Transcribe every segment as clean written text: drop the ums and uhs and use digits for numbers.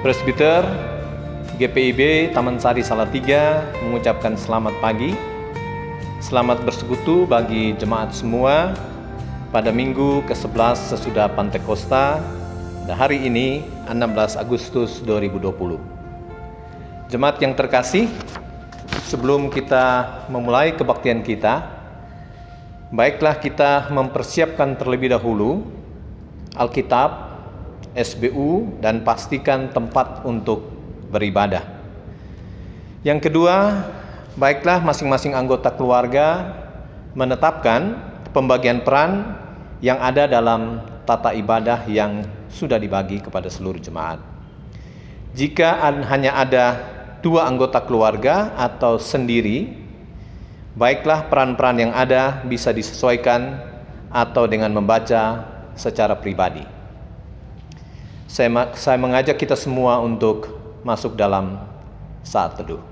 Presbiter GPIB Taman Sari Salatiga mengucapkan selamat pagi. Selamat bersekutu bagi jemaat semua pada minggu ke-11 sesudah Pantekosta pada hari ini 16 Agustus 2020. Jemaat yang terkasih, sebelum kita memulai kebaktian kita, baiklah kita mempersiapkan terlebih dahulu Alkitab, SBU, dan pastikan tempat untuk beribadah. Yang kedua, baiklah masing-masing anggota keluarga menetapkan pembagian peran yang ada dalam tata ibadah yang sudah dibagi kepada seluruh jemaat. Jika hanya ada 2 anggota keluarga atau sendiri, baiklah peran-peran yang ada bisa disesuaikan atau dengan membaca secara pribadi. Saya mengajak kita semua untuk masuk dalam saat teduh.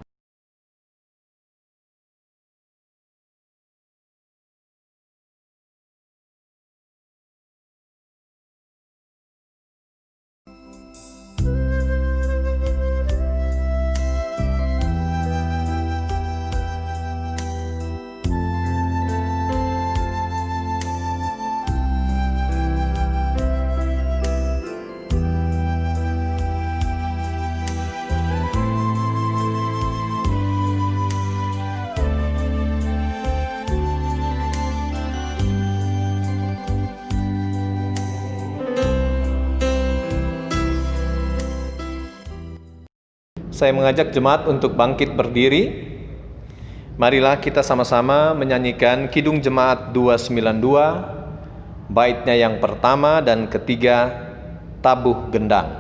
Saya mengajak jemaat untuk bangkit berdiri. Marilah kita sama-sama menyanyikan Kidung Jemaat 292, baitnya yang pertama dan ketiga, Tabuh Gendang.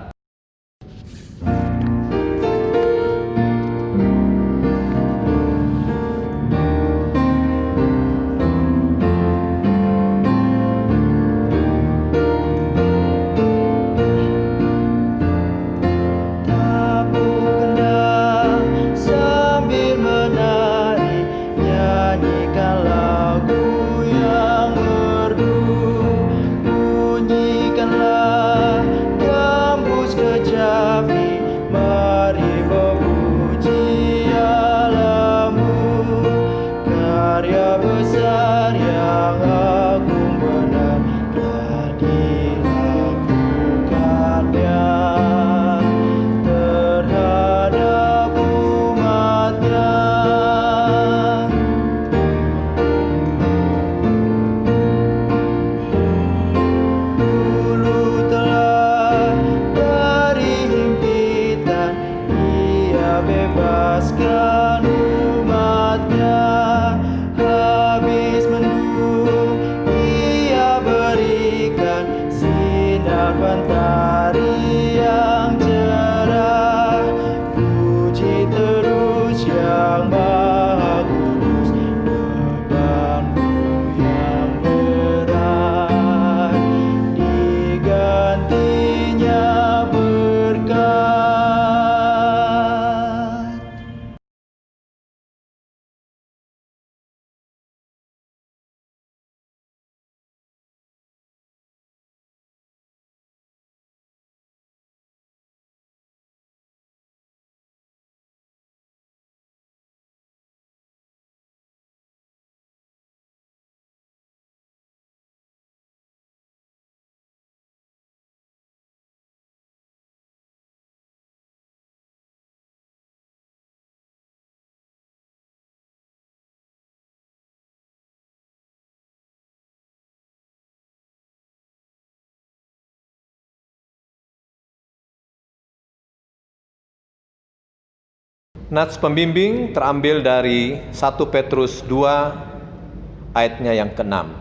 Nats pembimbing terambil dari 1 Petrus 2 ayatnya yang ke-6.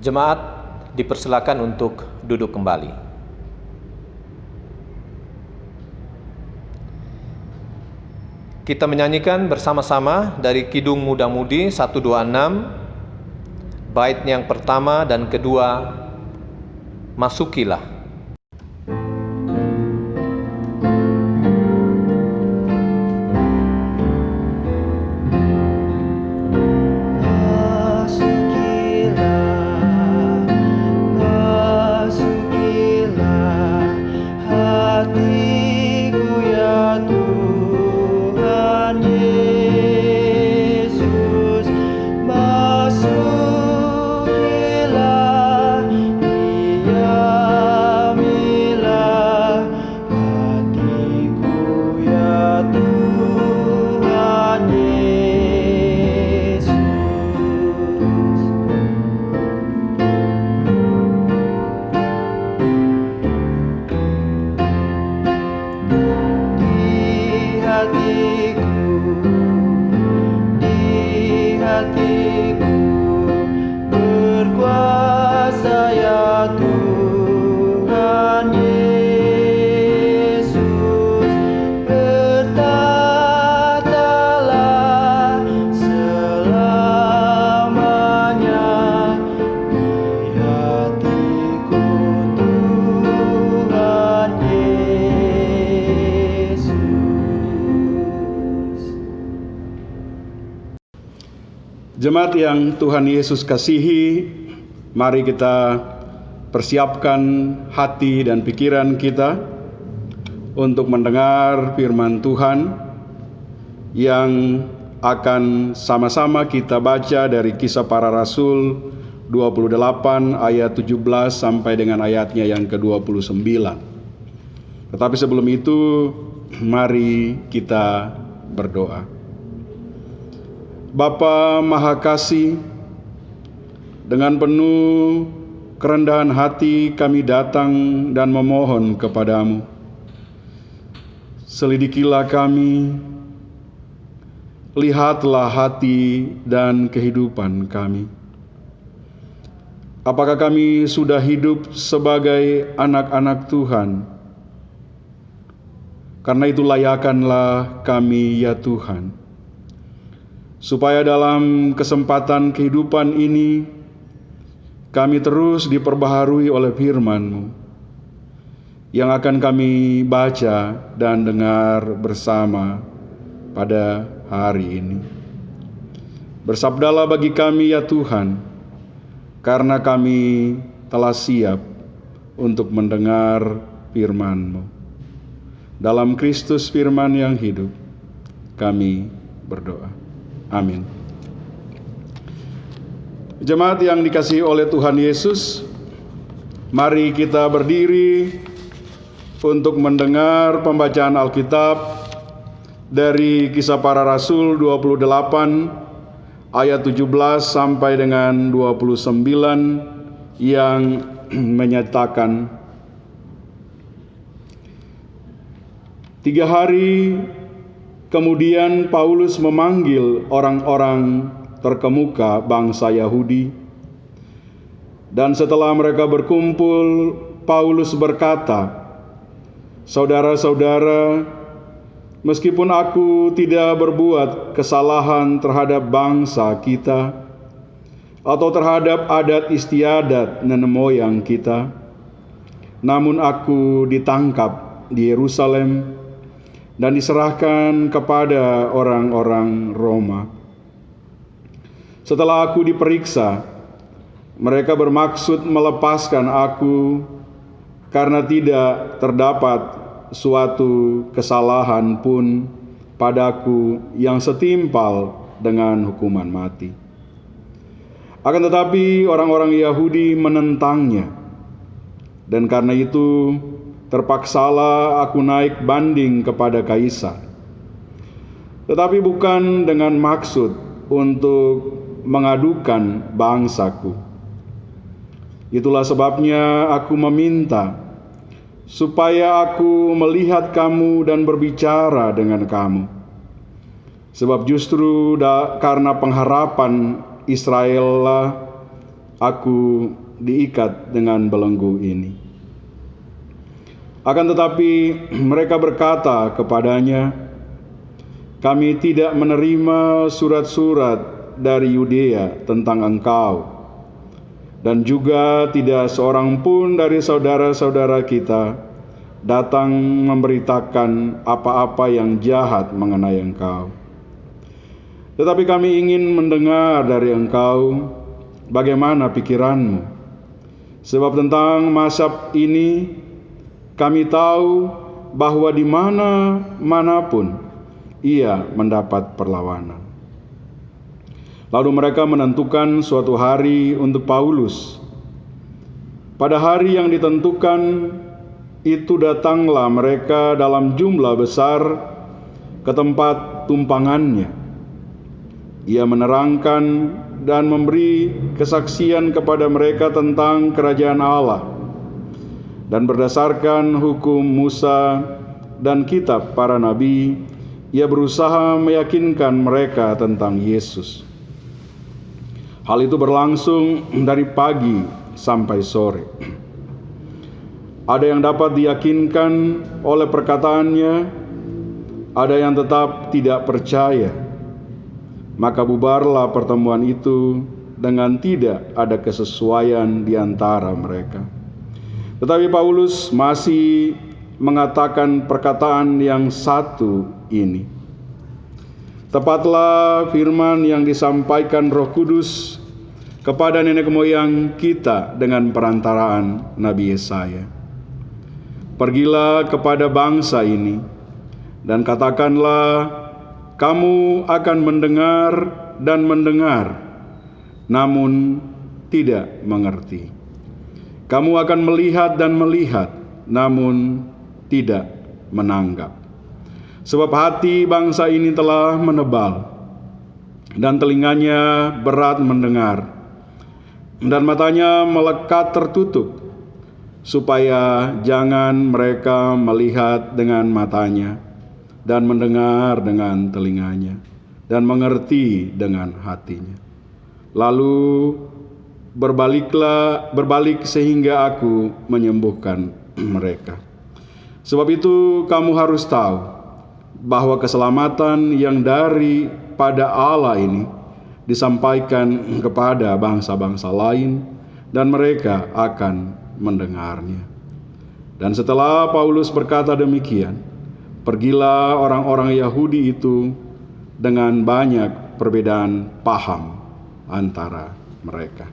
Jemaat dipersilakan untuk duduk kembali. Kita menyanyikan bersama-sama dari Kidung Muda-Mudi 126, bait yang pertama dan kedua, masukilah. Jemaat yang Tuhan Yesus kasihi, mari kita persiapkan hati dan pikiran kita untuk mendengar firman Tuhan yang akan sama-sama kita baca dari Kisah Para Rasul 28 ayat 17 sampai dengan ayatnya yang ke-29. Tetapi sebelum itu, mari kita berdoa. Bapa Maha Kasih, dengan penuh kerendahan hati kami datang dan memohon kepadamu. Selidikilah kami, lihatlah hati dan kehidupan kami. Apakah kami sudah hidup sebagai anak-anak Tuhan? Karena itu layakanlah kami ya Tuhan, supaya dalam kesempatan kehidupan ini kami terus diperbaharui oleh firman-Mu yang akan kami baca dan dengar bersama pada hari ini. Bersabdalah bagi kami ya Tuhan, karena kami telah siap untuk mendengar firman-Mu. Dalam Kristus firman yang hidup, kami berdoa. Amin. Jemaat yang dikasihi oleh Tuhan Yesus, mari kita berdiri untuk mendengar pembacaan Alkitab dari Kisah Para Rasul 28 ayat 17 sampai dengan 29 yang menyatakan, 3 hari kemudian Paulus memanggil orang-orang terkemuka bangsa Yahudi, dan setelah mereka berkumpul, Paulus berkata, "Saudara-saudara, meskipun aku tidak berbuat kesalahan terhadap bangsa kita atau terhadap adat istiadat nenek moyang kita, namun aku ditangkap di Yerusalem dan diserahkan kepada orang-orang Roma. Setelah aku diperiksa, mereka bermaksud melepaskan aku karena tidak terdapat suatu kesalahan pun padaku yang setimpal dengan hukuman mati. Akan tetapi orang-orang Yahudi menentangnya, dan karena itu terpaksalah aku naik banding kepada Kaisar, tetapi bukan dengan maksud untuk mengadukan bangsaku. Itulah sebabnya aku meminta supaya aku melihat kamu dan berbicara dengan kamu. Sebab justru karena pengharapan Israellah aku diikat dengan belenggu ini. Akan tetapi mereka berkata kepadanya, "Kami tidak menerima surat-surat dari Yudea tentang engkau, dan juga tidak seorang pun dari saudara-saudara kita datang memberitakan apa-apa yang jahat mengenai Engkau. Tetapi kami ingin mendengar dari Engkau bagaimana pikiran-Mu. Sebab tentang mazhab ini kami tahu bahwa di manapun ia mendapat perlawanan. Lalu mereka menentukan suatu hari untuk Paulus. Pada hari yang ditentukan itu datanglah mereka dalam jumlah besar ke tempat tumpangannya. Ia menerangkan dan memberi kesaksian kepada mereka tentang kerajaan Allah. Dan berdasarkan hukum Musa dan kitab para nabi, ia berusaha meyakinkan mereka tentang Yesus. Hal itu berlangsung dari pagi sampai sore. Ada yang dapat diyakinkan oleh perkataannya, ada yang tetap tidak percaya. Maka bubarlah pertemuan itu dengan tidak ada kesesuaian di antara mereka. Tetapi Paulus masih mengatakan perkataan yang satu ini. Tepatlah firman yang disampaikan Roh Kudus kepada nenek moyang kita dengan perantaraan Nabi Yesaya. Pergilah kepada bangsa ini dan katakanlah, kamu akan mendengar dan mendengar, namun tidak mengerti. Kamu akan melihat dan melihat, namun tidak menanggap. Sebab hati bangsa ini telah menebal, dan telinganya berat mendengar, dan matanya melekat tertutup, supaya jangan mereka melihat dengan matanya, dan mendengar dengan telinganya, dan mengerti dengan hatinya. Lalu berbalik sehingga aku menyembuhkan mereka. Sebab itu kamu harus tahu bahwa keselamatan yang daripada Allah ini disampaikan kepada bangsa-bangsa lain, dan mereka akan mendengarnya. Dan setelah Paulus berkata demikian, pergilah orang-orang Yahudi itu dengan banyak perbedaan paham antara mereka.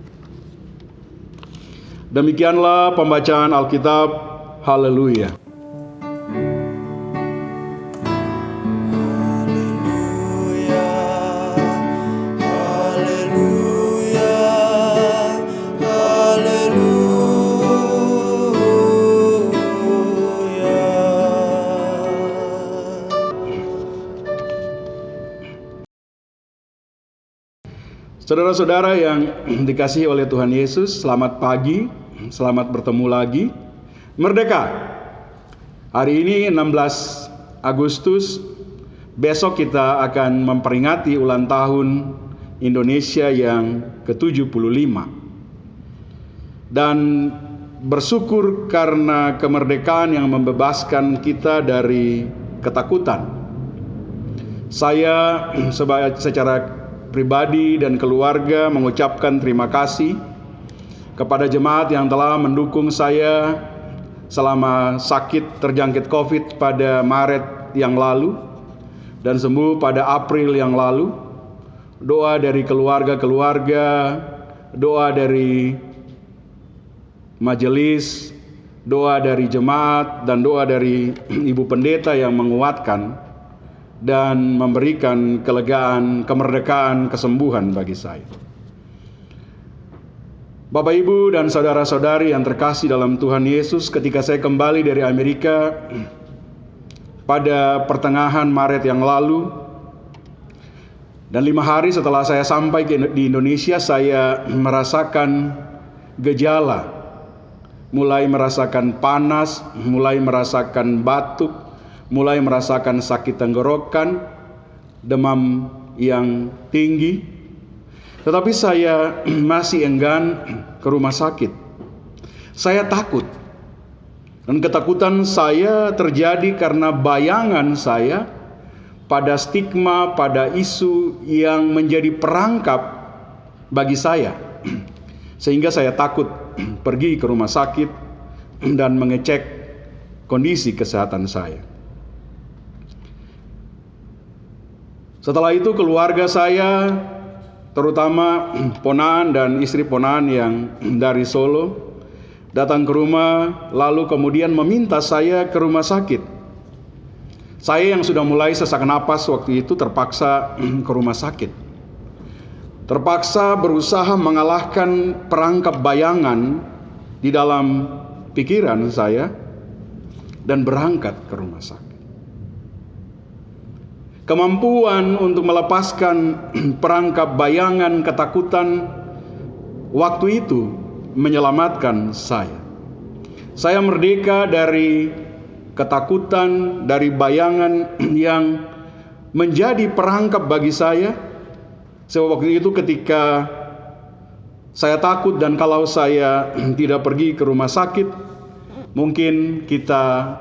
Demikianlah pembacaan Alkitab. Haleluya. Saudara-saudara yang dikasihi oleh Tuhan Yesus, selamat pagi, selamat bertemu lagi. Merdeka! Hari ini 16 Agustus, besok kita akan memperingati ulang tahun Indonesia yang ke-75. Dan bersyukur karena kemerdekaan yang membebaskan kita dari ketakutan. Saya secara pribadi dan keluarga mengucapkan terima kasih kepada jemaat yang telah mendukung saya selama sakit terjangkit COVID pada Maret yang lalu dan sembuh pada April yang lalu. Doa dari keluarga-keluarga, doa dari majelis, doa dari jemaat, dan doa dari ibu pendeta yang menguatkan dan memberikan kelegaan, kemerdekaan, kesembuhan bagi saya. Bapak, Ibu, dan saudara-saudari yang terkasih dalam Tuhan Yesus, ketika saya kembali dari Amerika pada pertengahan Maret yang lalu, dan 5 hari setelah saya sampai di Indonesia, saya merasakan gejala, mulai merasakan panas, mulai merasakan batuk, mulai merasakan sakit tenggorokan, demam yang tinggi. Tetapi saya masih enggan ke rumah sakit. Saya takut. Dan ketakutan saya terjadi karena bayangan saya pada stigma, pada isu yang menjadi perangkap bagi saya. sehingga saya takut pergi ke rumah sakit dan mengecek kondisi kesehatan saya. Setelah itu keluarga saya, terutama ponakan dan istri ponakan yang dari Solo, datang ke rumah lalu kemudian meminta saya ke rumah sakit. Saya yang sudah mulai sesak napas waktu itu terpaksa ke rumah sakit. Terpaksa berusaha mengalahkan perangkap bayangan di dalam pikiran saya dan berangkat ke rumah sakit. Kemampuan untuk melepaskan perangkap bayangan ketakutan waktu itu menyelamatkan saya. Saya merdeka dari ketakutan, dari bayangan yang menjadi perangkap bagi saya. Sebab waktu itu ketika saya takut dan kalau saya tidak pergi ke rumah sakit, mungkin kita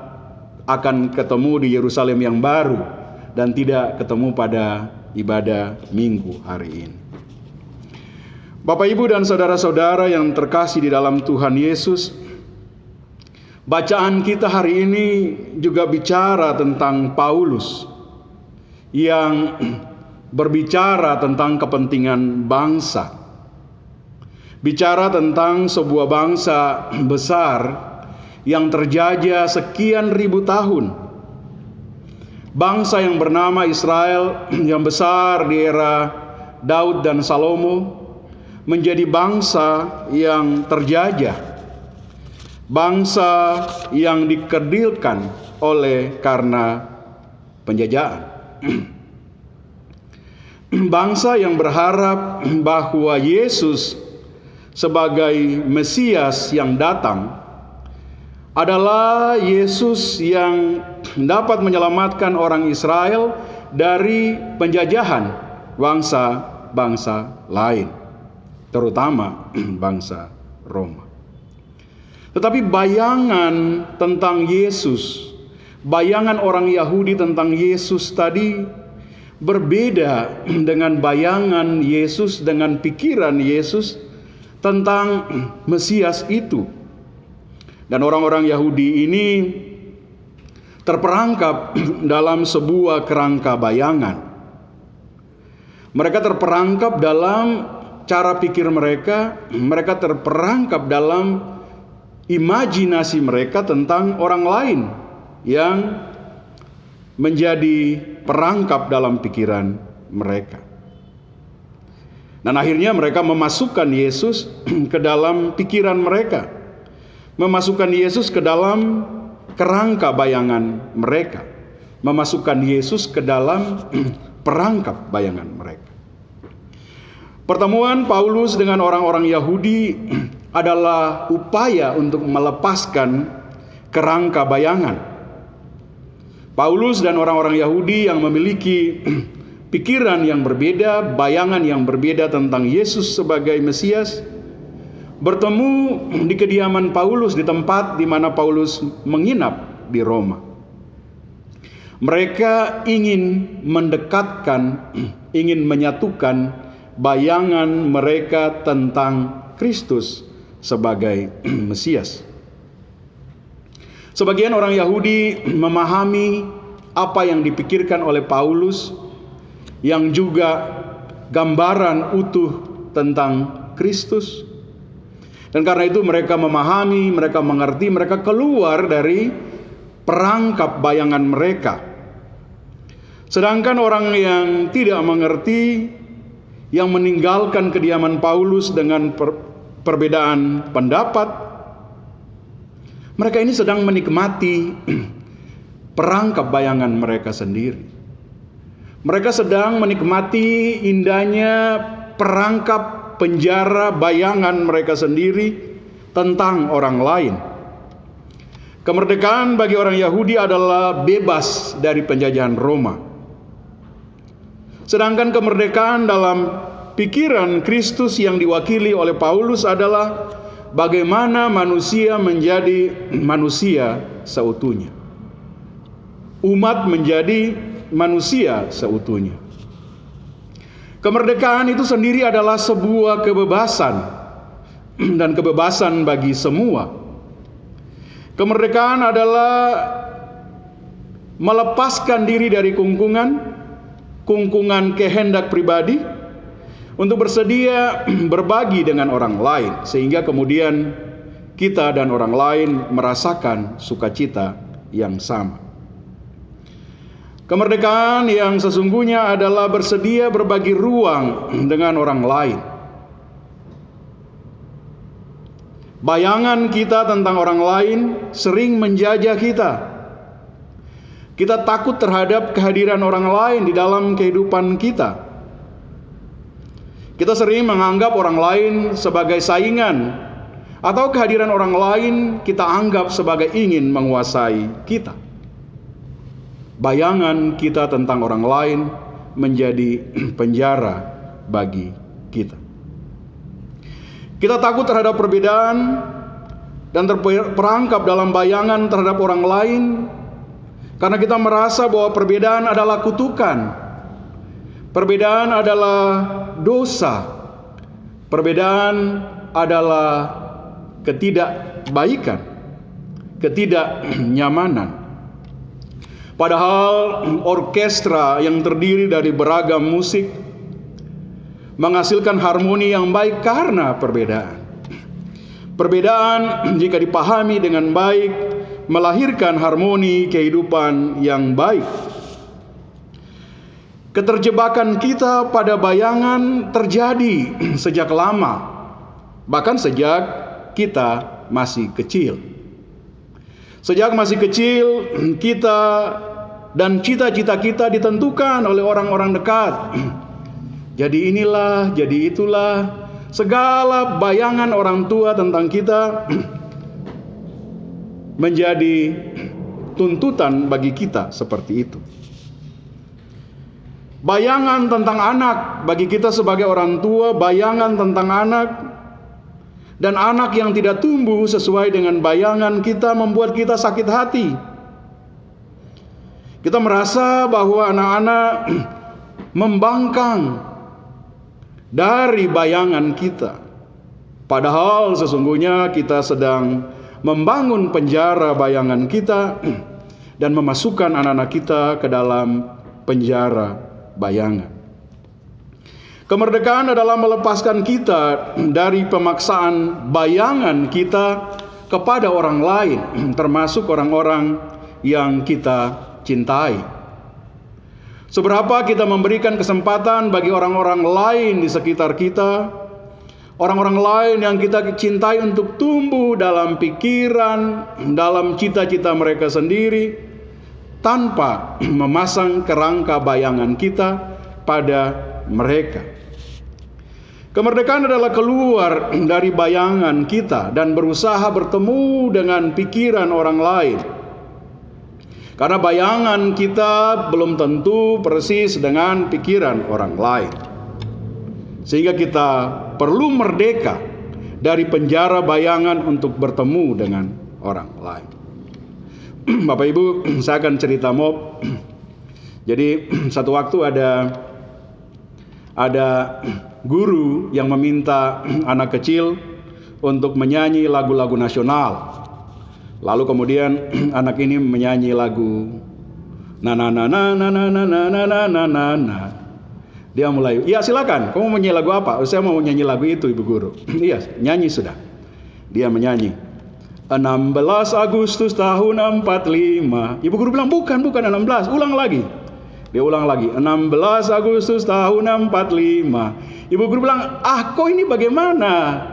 akan ketemu di Yerusalem yang baru dan tidak ketemu pada ibadah Minggu hari ini. Bapak, Ibu, dan saudara-saudara yang terkasih di dalam Tuhan Yesus, bacaan kita hari ini juga bicara tentang Paulus yang berbicara tentang kepentingan bangsa. Bicara tentang sebuah bangsa besar yang terjajah sekian ribu tahun. Bangsa yang bernama Israel yang besar di era Daud dan Salomo menjadi bangsa yang terjajah. Bangsa yang dikerdilkan oleh karena penjajahan. Bangsa yang berharap bahwa Yesus sebagai Mesias yang datang adalah Yesus yang dapat menyelamatkan orang Israel dari penjajahan bangsa-bangsa lain, terutama bangsa Roma. Tetapi bayangan tentang Yesus, bayangan orang Yahudi tentang Yesus tadi berbeda dengan bayangan Yesus, dengan pikiran Yesus tentang Mesias itu. Dan orang-orang Yahudi ini terperangkap dalam sebuah kerangka bayangan. Mereka terperangkap dalam cara pikir mereka, mereka terperangkap dalam imajinasi mereka tentang orang lain yang menjadi perangkap dalam pikiran mereka. Dan akhirnya mereka memasukkan Yesus ke dalam pikiran mereka, memasukkan Yesus ke dalam kerangka bayangan mereka, memasukkan Yesus ke dalam perangkap bayangan mereka. Pertemuan Paulus dengan orang-orang Yahudi adalah upaya untuk melepaskan kerangka bayangan. Paulus dan orang-orang Yahudi yang memiliki pikiran yang berbeda, bayangan yang berbeda tentang Yesus sebagai Mesias, bertemu di kediaman Paulus, di tempat di mana Paulus menginap di Roma. Mereka ingin mendekatkan, ingin menyatukan bayangan mereka tentang Kristus sebagai Mesias. Sebagian orang Yahudi memahami apa yang dipikirkan oleh Paulus, yang juga gambaran utuh tentang Kristus. Dan karena itu mereka memahami, mereka mengerti, mereka keluar dari perangkap bayangan mereka. Sedangkan orang yang tidak mengerti, yang meninggalkan kediaman Paulus dengan perbedaan pendapat, mereka ini sedang menikmati perangkap bayangan mereka sendiri. Mereka sedang menikmati indahnya perangkap penjara bayangan mereka sendiri tentang orang lain. Kemerdekaan bagi orang Yahudi adalah bebas dari penjajahan Roma. Sedangkan kemerdekaan dalam pikiran Kristus yang diwakili oleh Paulus adalah bagaimana manusia menjadi manusia seutuhnya. Umat menjadi manusia seutuhnya. Kemerdekaan itu sendiri adalah sebuah kebebasan dan kebebasan bagi semua. Kemerdekaan adalah melepaskan diri dari kungkungan kehendak pribadi untuk bersedia berbagi dengan orang lain, sehingga kemudian kita dan orang lain merasakan sukacita yang sama. Kemerdekaan yang sesungguhnya adalah bersedia berbagi ruang dengan orang lain. Bayangan kita tentang orang lain sering menjajah kita. Kita takut terhadap kehadiran orang lain di dalam kehidupan kita. Kita sering menganggap orang lain sebagai saingan, atau kehadiran orang lain kita anggap sebagai ingin menguasai kita. Bayangan kita tentang orang lain menjadi penjara bagi kita. Kita takut terhadap perbedaan dan terperangkap dalam bayangan terhadap orang lain karena kita merasa bahwa perbedaan adalah kutukan. Perbedaan adalah dosa. Perbedaan adalah ketidakbaikan, ketidaknyamanan. Padahal orkestra yang terdiri dari beragam musik menghasilkan harmoni yang baik karena perbedaan. Perbedaan jika dipahami dengan baik melahirkan harmoni kehidupan yang baik. Keterjebakan kita pada bayangan terjadi sejak lama, bahkan sejak kita masih kecil. Sejak masih kecil, kita dan cita-cita kita ditentukan oleh orang-orang dekat. Jadi inilah, jadi itulah, segala bayangan orang tua tentang kita menjadi tuntutan bagi kita seperti itu. Bayangan tentang anak bagi kita sebagai orang tua, bayangan tentang anak dan anak yang tidak tumbuh sesuai dengan bayangan kita membuat kita sakit hati. Kita merasa bahwa anak-anak membangkang dari bayangan kita. Padahal sesungguhnya kita sedang membangun penjara bayangan kita dan memasukkan anak-anak kita ke dalam penjara bayangan. Kemerdekaan adalah melepaskan kita dari pemaksaan bayangan kita kepada orang lain, termasuk orang-orang yang kita cintai. Seberapa kita memberikan kesempatan bagi orang-orang lain di sekitar kita, orang-orang lain yang kita cintai untuk tumbuh dalam pikiran, dalam cita-cita mereka sendiri, tanpa memasang kerangka bayangan kita pada mereka. Kemerdekaan adalah keluar dari bayangan kita dan berusaha bertemu dengan pikiran orang lain. Karena bayangan kita belum tentu persis dengan pikiran orang lain. Sehingga kita perlu merdeka dari penjara bayangan untuk bertemu dengan orang lain. Bapak Ibu, saya akan cerita mob. Jadi satu waktu ada guru yang meminta anak kecil untuk menyanyi lagu-lagu nasional. Lalu kemudian anak ini menyanyi lagu na na na na na na na na na na na na. Dia mulai, "Ya silakan, kamu mau nyanyi lagu apa?" "Saya mau nyanyi lagu itu, Ibu Guru." "Iya, nyanyi sudah." Dia menyanyi 16 Agustus tahun 45. Ibu Guru bilang, bukan 16, ulang lagi. Dia ulang lagi, 16 Agustus tahun 45. Ibu Guru bilang, kok ini bagaimana?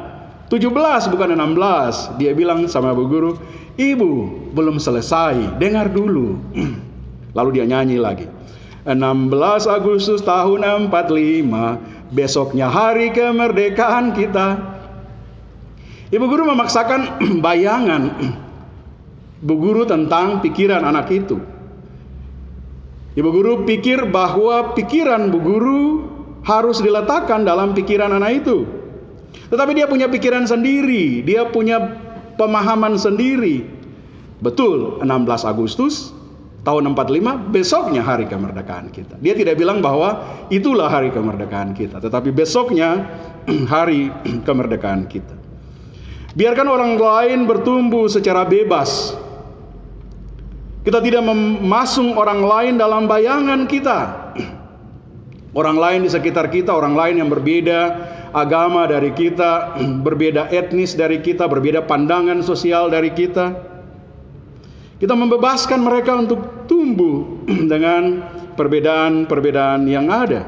17 bukan 16. Dia bilang sama Ibu Guru, "Ibu, belum selesai, dengar dulu." Lalu dia nyanyi lagi, 16 Agustus tahun 45, besoknya hari kemerdekaan kita. Ibu Guru memaksakan bayangan Ibu Guru tentang pikiran anak itu. Ibu Guru pikir bahwa pikiran Bu Guru harus diletakkan dalam pikiran anak itu. Tetapi dia punya pikiran sendiri, dia punya pemahaman sendiri. Betul, 16 Agustus tahun 45, besoknya hari kemerdekaan kita. Dia tidak bilang bahwa itulah hari kemerdekaan kita, tetapi besoknya hari kemerdekaan kita. Biarkan orang lain bertumbuh secara bebas. Kita tidak memasung orang lain dalam bayangan kita. Orang lain di sekitar kita, orang lain yang berbeda agama dari kita, berbeda etnis dari kita, berbeda pandangan sosial dari kita. Kita membebaskan mereka untuk tumbuh dengan perbedaan-perbedaan yang ada.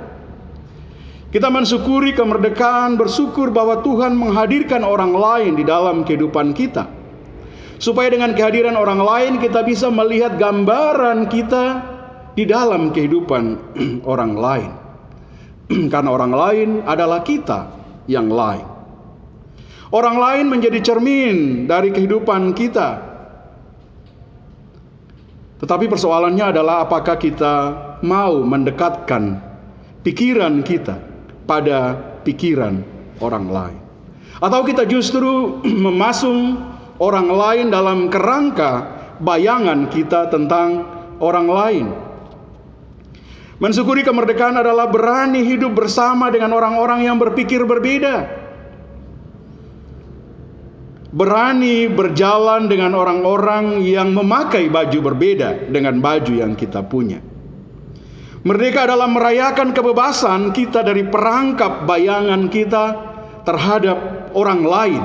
Kita mensyukuri kemerdekaan, bersyukur bahwa Tuhan menghadirkan orang lain di dalam kehidupan kita. Supaya dengan kehadiran orang lain kita bisa melihat gambaran kita di dalam kehidupan orang lain. Karena orang lain adalah kita yang lain. Orang lain menjadi cermin dari kehidupan kita. Tetapi persoalannya adalah apakah kita mau mendekatkan pikiran kita pada pikiran orang lain. Atau kita justru memasung orang lain dalam kerangka bayangan kita tentang orang lain. Mensyukuri kemerdekaan adalah berani hidup bersama dengan orang-orang yang berpikir berbeda. Berani berjalan dengan orang-orang yang memakai baju berbeda dengan baju yang kita punya. Merdeka adalah merayakan kebebasan kita dari perangkap bayangan kita terhadap orang lain.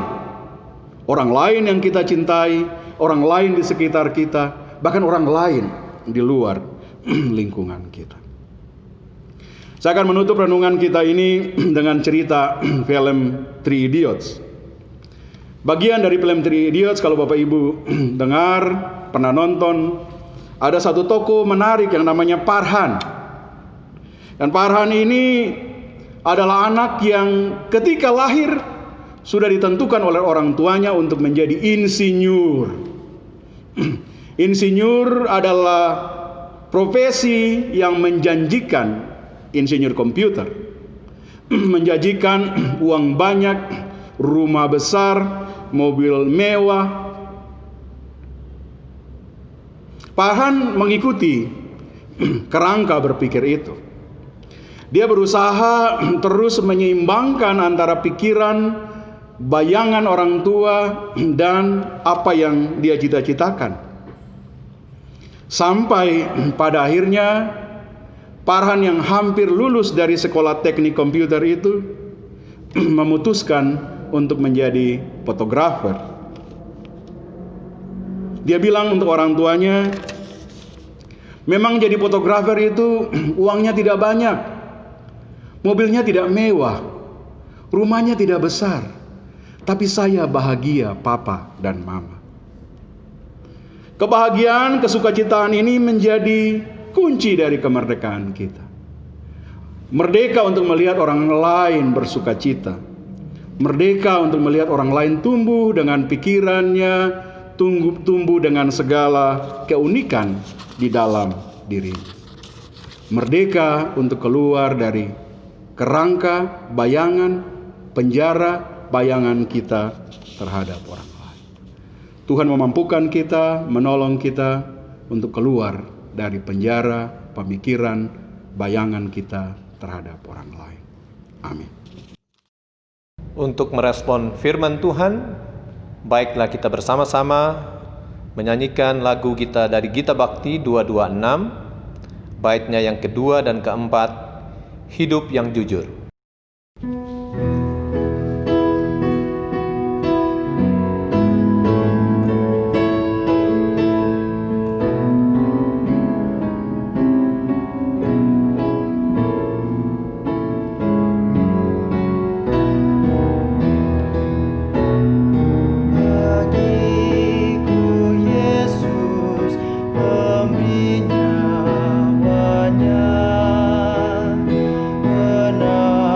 Orang lain yang kita cintai, orang lain di sekitar kita, bahkan orang lain di luar lingkungan kita. Saya akan menutup renungan kita ini dengan cerita film Three Idiots. Bagian dari film Three Idiots, kalau Bapak Ibu dengar, pernah nonton, ada satu tokoh menarik yang namanya Farhan. Dan Farhan ini adalah anak yang ketika lahir sudah ditentukan oleh orang tuanya untuk menjadi insinyur. Insinyur adalah profesi yang menjanjikan, insinyur komputer, menjanjikan uang banyak, rumah besar, mobil mewah. Farhan mengikuti kerangka berpikir itu. Dia berusaha terus menyeimbangkan antara pikiran, bayangan orang tua dan apa yang dia cita-citakan. Sampai pada akhirnya Farhan yang hampir lulus dari sekolah teknik komputer itu memutuskan untuk menjadi fotografer. Dia bilang untuk orang tuanya, memang jadi fotografer itu uangnya tidak banyak, mobilnya tidak mewah, rumahnya tidak besar, tapi saya bahagia papa dan mama. Kebahagiaan, kesukacitaan ini menjadi kunci dari kemerdekaan kita. Merdeka untuk melihat orang lain bersukacita. Merdeka untuk melihat orang lain tumbuh dengan pikirannya, tumbuh dengan segala keunikan di dalam dirinya. Merdeka untuk keluar dari kerangka bayangan, penjara bayangan kita terhadap orang lain. Tuhan memampukan kita, menolong kita untuk keluar dari penjara pemikiran, bayangan kita terhadap orang lain. Amin. Untuk merespon firman Tuhan, baiklah kita bersama-sama menyanyikan lagu kita dari Gita Bakti 226, baitnya yang kedua dan keempat, Hidup yang Jujur. Nyawanya benar.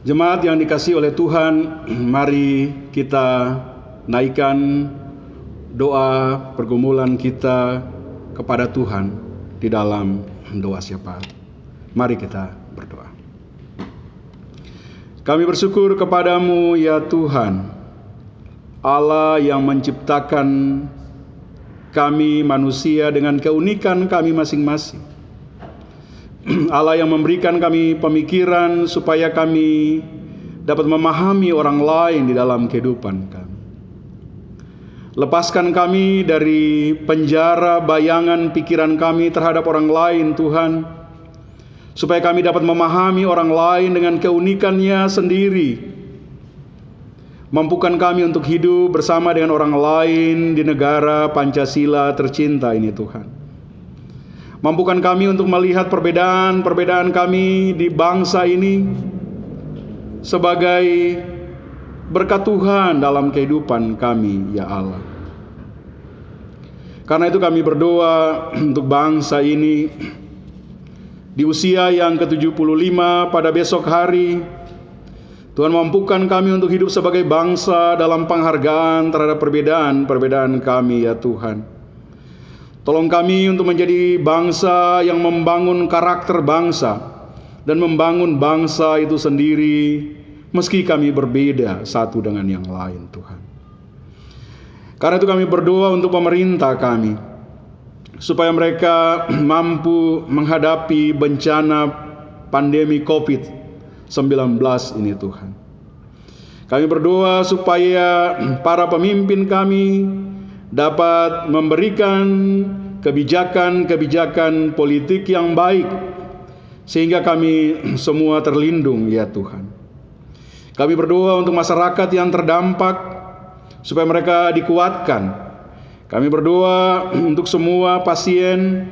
Jemaat yang dikasihi oleh Tuhan, mari kita naikkan doa pergumulan kita kepada Tuhan di dalam doa syafaat. Mari kita berdoa. Kami bersyukur kepadamu ya Tuhan, Allah yang menciptakan kami manusia dengan keunikan kami masing-masing. Allah yang memberikan kami pemikiran supaya kami dapat memahami orang lain di dalam kehidupan kami. Lepaskan kami dari penjara bayangan pikiran kami terhadap orang lain, Tuhan, supaya kami dapat memahami orang lain dengan keunikannya sendiri. Mampukan kami untuk hidup bersama dengan orang lain di negara Pancasila tercinta ini, Tuhan. Mampukan kami untuk melihat perbedaan-perbedaan kami di bangsa ini sebagai berkat Tuhan dalam kehidupan kami, ya Allah. Karena itu kami berdoa untuk bangsa ini di usia yang ke-75 pada besok hari. Tuhan, mampukan kami untuk hidup sebagai bangsa dalam penghargaan terhadap perbedaan-perbedaan kami, ya Tuhan. Tolong kami untuk menjadi bangsa yang membangun karakter bangsa dan membangun bangsa itu sendiri meski kami berbeda satu dengan yang lain, Tuhan. Karena itu kami berdoa untuk pemerintah kami supaya mereka mampu menghadapi bencana pandemi COVID-19 ini, Tuhan. Kami berdoa supaya para pemimpin kami dapat memberikan kebijakan-kebijakan politik yang baik sehingga kami semua terlindung, ya Tuhan. Kami berdoa untuk masyarakat yang terdampak supaya mereka dikuatkan. Kami berdoa untuk semua pasien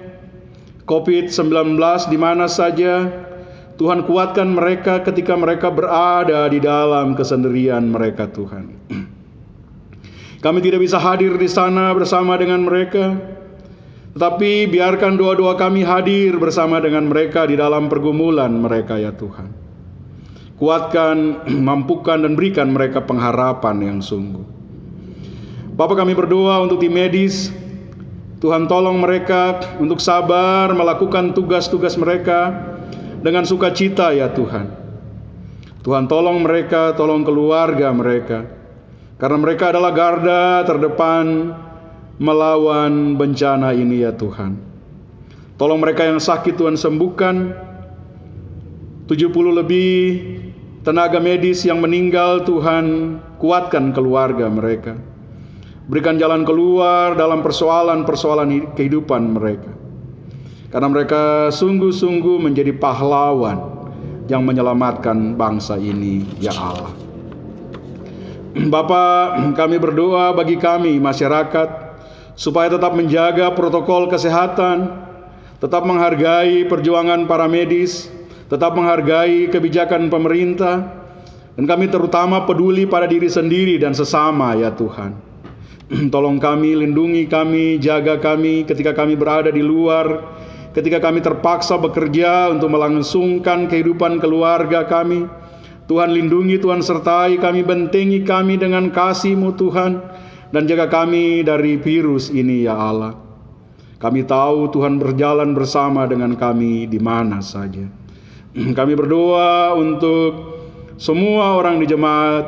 COVID-19 di mana saja. Tuhan, kuatkan mereka ketika mereka berada di dalam kesendirian mereka, Tuhan. Kami tidak bisa hadir di sana bersama dengan mereka, tetapi biarkan doa-doa kami hadir bersama dengan mereka di dalam pergumulan mereka, ya Tuhan. Kuatkan, mampukan, dan berikan mereka pengharapan yang sungguh. Bapa, kami berdoa untuk tim medis. Tuhan, tolong mereka untuk sabar melakukan tugas-tugas mereka dengan sukacita, ya Tuhan. Tuhan, tolong mereka, tolong keluarga mereka. Karena mereka adalah garda terdepan melawan bencana ini, ya Tuhan. Tolong mereka yang sakit, Tuhan, sembuhkan. 70 lebih tenaga medis yang meninggal, Tuhan, kuatkan keluarga mereka. Berikan jalan keluar dalam persoalan-persoalan kehidupan mereka. Karena mereka sungguh-sungguh menjadi pahlawan yang menyelamatkan bangsa ini, ya Allah. Bapa, kami berdoa bagi kami masyarakat supaya tetap menjaga protokol kesehatan, tetap menghargai perjuangan para medis, tetap menghargai kebijakan pemerintah, dan kami terutama peduli pada diri sendiri dan sesama, ya Tuhan. Tolong kami, lindungi kami, jaga kami ketika kami berada di luar, ketika kami terpaksa bekerja untuk melangsungkan kehidupan keluarga kami. Tuhan, lindungi, Tuhan, sertai kami, bentengi kami dengan kasih-Mu, Tuhan, dan jaga kami dari virus ini, ya Allah. Kami tahu Tuhan berjalan bersama dengan kami di mana saja. Kami berdoa untuk semua orang di jemaat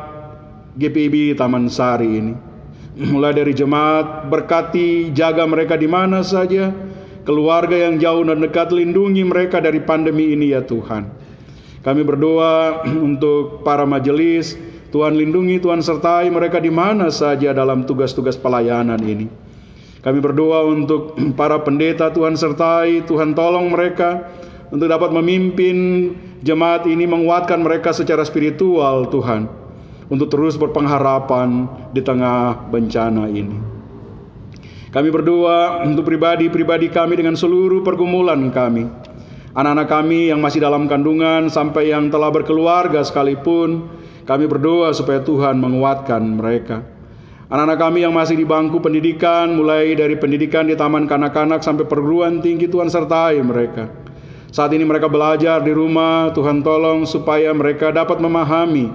GPIB Taman Sari ini. Mulai dari jemaat, berkati, jaga mereka di mana saja. Keluarga yang jauh dan dekat, lindungi mereka dari pandemi ini, ya Tuhan. Kami berdoa untuk para majelis. Tuhan, lindungi, Tuhan, sertai mereka di mana saja dalam tugas-tugas pelayanan ini. Kami berdoa untuk para pendeta, Tuhan, sertai, Tuhan, tolong mereka untuk dapat memimpin jemaat ini, menguatkan mereka secara spiritual, Tuhan, untuk terus berpengharapan di tengah bencana ini. Kami berdoa untuk pribadi-pribadi kami dengan seluruh pergumulan kami. Anak-anak kami yang masih dalam kandungan sampai yang telah berkeluarga sekalipun, kami berdoa supaya Tuhan menguatkan mereka. Anak-anak kami yang masih di bangku pendidikan, mulai dari pendidikan di taman kanak-kanak sampai perguruan tinggi, Tuhan sertai mereka. Saat ini mereka belajar di rumah, Tuhan tolong supaya mereka dapat memahami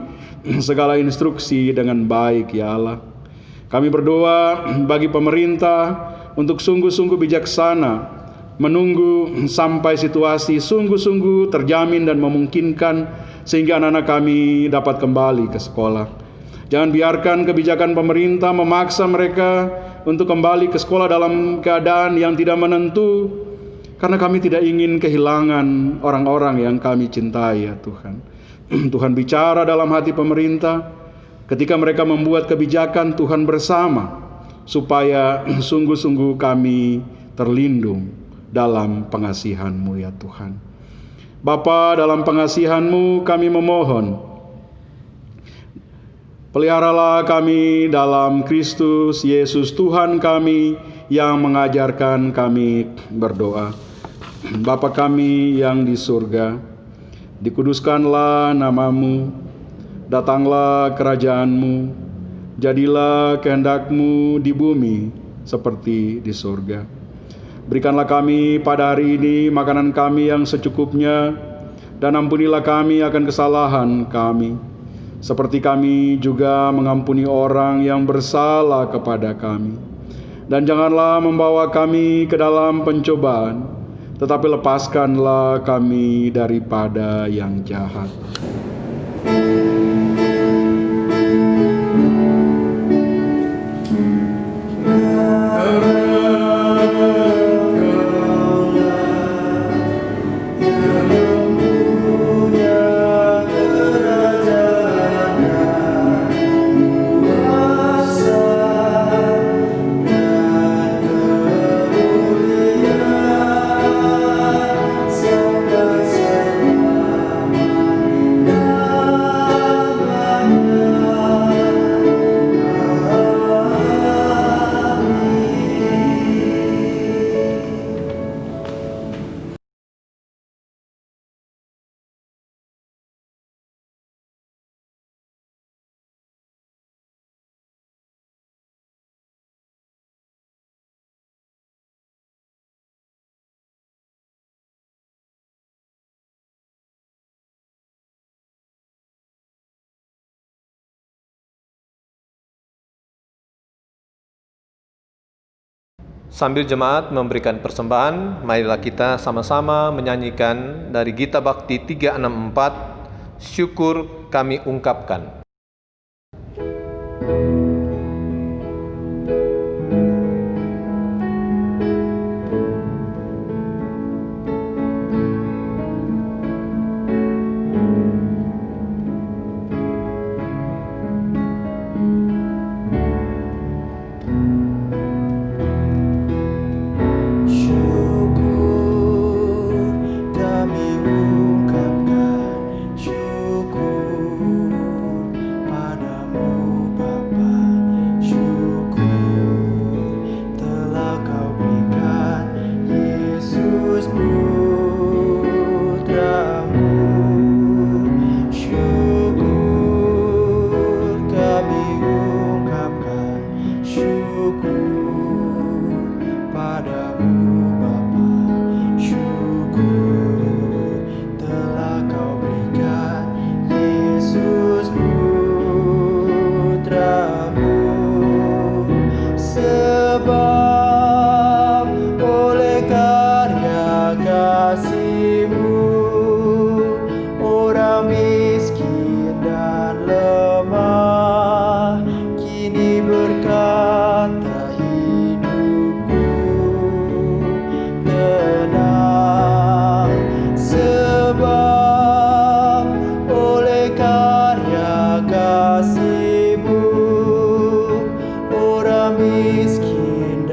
segala instruksi dengan baik, ya Allah. Kami berdoa bagi pemerintah untuk sungguh-sungguh bijaksana, menunggu sampai situasi sungguh-sungguh terjamin dan memungkinkan sehingga anak-anak kami dapat kembali ke sekolah. Jangan biarkan kebijakan pemerintah memaksa mereka untuk kembali ke sekolah dalam keadaan yang tidak menentu, karena kami tidak ingin kehilangan orang-orang yang kami cintai, ya Tuhan. Tuhan bicara dalam hati pemerintah, ketika mereka membuat kebijakan, Tuhan bersama, supaya sungguh-sungguh kami terlindung dalam pengasihan-Mu, ya Tuhan. Bapa, dalam pengasihan-Mu kami memohon, peliharalah kami dalam Kristus Yesus Tuhan kami yang mengajarkan kami berdoa. Bapa kami yang di surga, dikuduskanlah nama-Mu, datanglah kerajaan-Mu, jadilah kehendak-Mu di bumi seperti di surga. Berikanlah kami pada hari ini makanan kami yang secukupnya, dan ampunilah kami akan kesalahan kami, seperti kami juga mengampuni orang yang bersalah kepada kami. Dan janganlah membawa kami ke dalam pencobaan, tetapi lepaskanlah kami daripada yang jahat. Sambil jemaat memberikan persembahan, marilah kita sama-sama menyanyikan dari Gita Bakti 364, Syukur Kami Ungkapkan. Kasih-Mu, orang miskin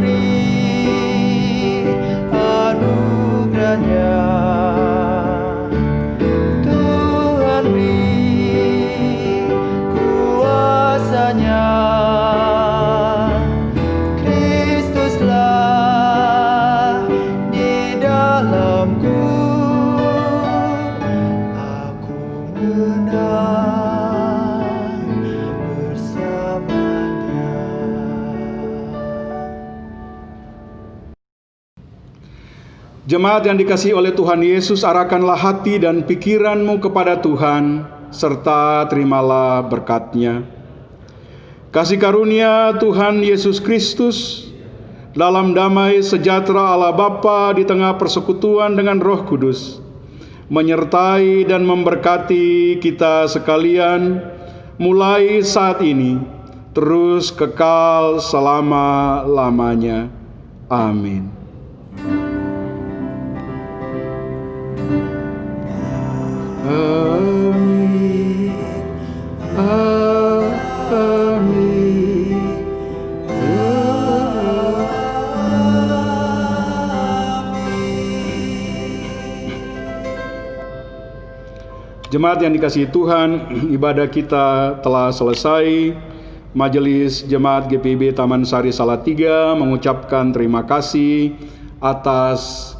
beri anugerahnya. Tuhan beri kuasanya. Kristuslah di dalamku, aku menang bersamanya. Jemaat yang dikasihi oleh Tuhan Yesus, arahkanlah hati dan pikiranmu kepada Tuhan, serta terimalah berkat-Nya. Kasih karunia Tuhan Yesus Kristus, dalam damai sejahtera Allah Bapa di tengah persekutuan dengan Roh Kudus, menyertai dan memberkati kita sekalian, mulai saat ini, terus kekal selama-lamanya. Amin. Amin. Amin. Jemaat yang dikasihi Tuhan, ibadah kita telah selesai. Majelis Jemaat GPIB Taman Sari Salatiga mengucapkan terima kasih atas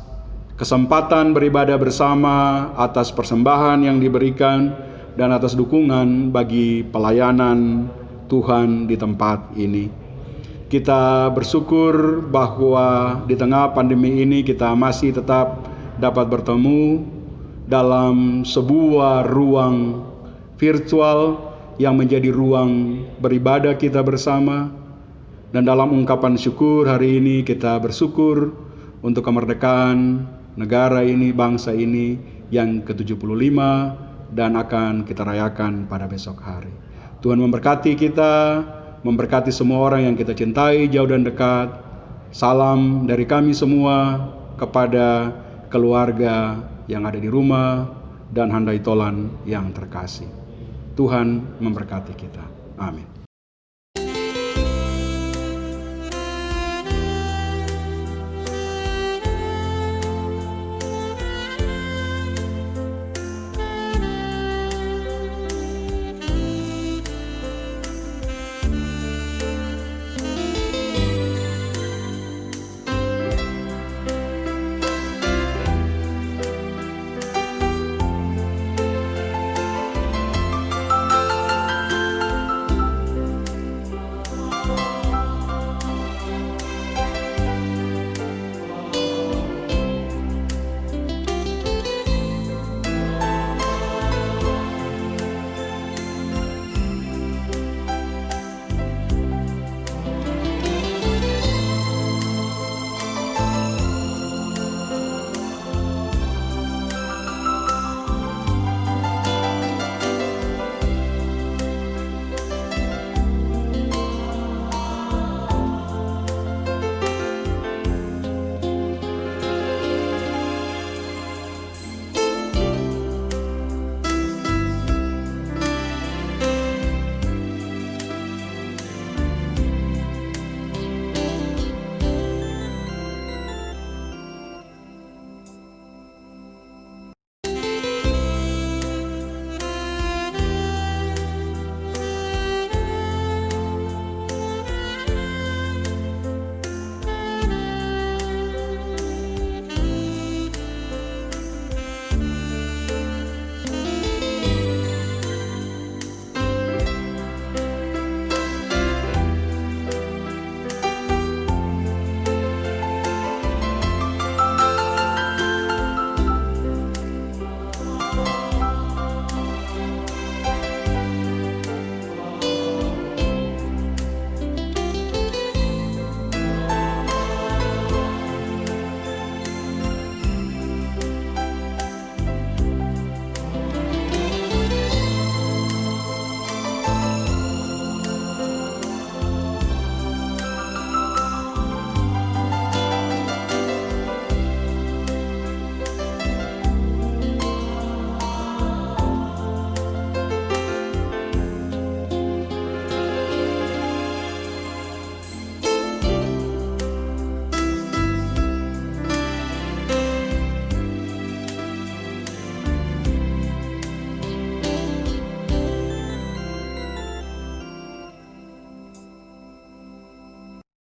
kesempatan beribadah bersama, atas persembahan yang diberikan, dan atas dukungan bagi pelayanan Tuhan di tempat ini. Kita bersyukur bahwa di tengah pandemi ini kita masih tetap dapat bertemu dalam sebuah ruang virtual yang menjadi ruang beribadah kita bersama. Dan dalam ungkapan syukur hari ini kita bersyukur untuk kemerdekaan negara ini, bangsa ini yang ke-75 dan akan kita rayakan pada besok hari. Tuhan memberkati kita, memberkati semua orang yang kita cintai jauh dan dekat. Salam dari kami semua kepada keluarga yang ada di rumah dan handai tolan yang terkasih. Tuhan memberkati kita. Amin.